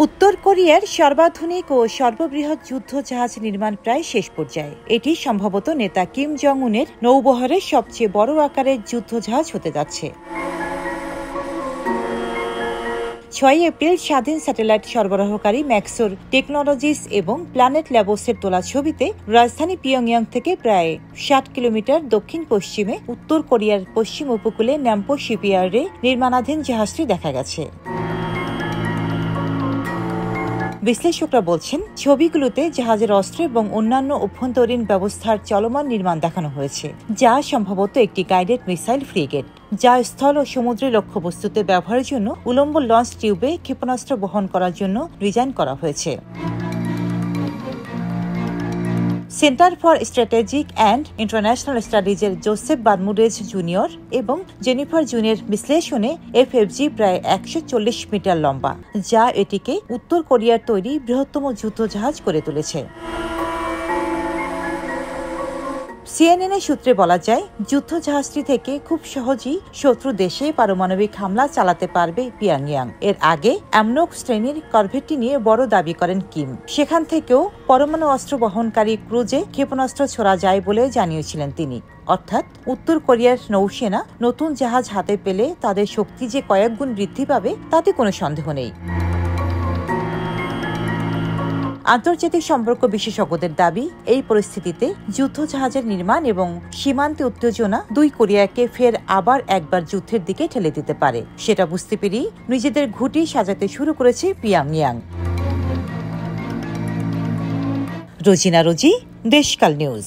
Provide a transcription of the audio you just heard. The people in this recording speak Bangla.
উত্তর কোরিয়ার সর্বাধুনিক ও সর্ববৃহৎ যুদ্ধ জাহাজ নির্মাণ প্রায় শেষ পর্যায়ে। এটি সম্ভবত নেতা কিম জং উনের নৌবহরের সবচেয়ে বড় আকারের যুদ্ধ জাহাজ হতে যাচ্ছে। 6 এপ্রিল স্বাধীন স্যাটেলাইট সরবরাহকারী ম্যাক্সোর টেকনোলজিস এবং প্ল্যানেট ল্যাবসের তোলা ছবিতে রাজধানী পিয়ংইয়ং থেকে প্রায় 60 কিলোমিটার দক্ষিণ পশ্চিমে উত্তর কোরিয়ার পশ্চিম উপকূলে ন্যাম্পো শিপইয়ার্ডে নির্মাণাধীন জাহাজটি দেখা গেছে। বিশ্লেষকরা বলছেন, ছবিগুলোতে জাহাজের অস্ত্র এবং অন্যান্য অভ্যন্তরীণ ব্যবস্থার চলমান নির্মাণ দেখানো হয়েছে, যা সম্ভবত একটি গাইডেড মিসাইল ফ্রিগেট, যা স্থল ও সমুদ্রে লক্ষ্যবস্তুতে ব্যবহারের জন্য উলম্ব লঞ্চ টিউবে ক্ষেপণাস্ত্র বহন করার জন্য ডিজাইন করা হয়েছে। Center for strategic and international স্টাডিজের জোসেফ বার্মুডেজ জুনিয়র এবং জেনিফার জুনের বিশ্লেষণে এফএফজি প্রায় 140 মিটার লম্বা, যা এটিকে উত্তর কোরিয়ার তৈরি বৃহত্তম যুদ্ধজাহাজ করে তুলেছে। সিএনএন সূত্রে বলা যায়, যুদ্ধজাহাজটি থেকে খুব সহজেই শত্রু দেশে পারমাণবিক হামলা চালাতে পারবে পিয়ংইয়ং। এর আগে অ্যামনক শ্রেণীর করভেটটি নিয়ে বড় দাবি করেন কিম। সেখান থেকেও পরমাণু অস্ত্র বহনকারী ক্রুজে ক্ষেপণাস্ত্র ছোড়া যায় বলে জানিয়েছিলেন তিনি। অর্থাৎ উত্তর কোরিয়ার নৌসেনা নতুন জাহাজ হাতে পেলে তাদের শক্তি যে কয়েক গুণ বৃদ্ধি পাবে তাতে কোনো সন্দেহ নেই। আন্তর্জাতিক সম্পর্ক বিশেষজ্ঞদের দাবি, এই পরিস্থিতিতে যুদ্ধজাহাজের নির্মাণ এবং সীমান্তে উত্তেজনা দুই কোরিয়াকে ফের আবার একবার যুদ্ধের দিকে ঠেলে দিতে পারে। সেটা বুঝতে পেরেই নিজেদের ঘুঁটি সাজাতে শুরু করেছে পিয়ংইয়ং। রোজিনা রোজি, দেশকাল নিউজ।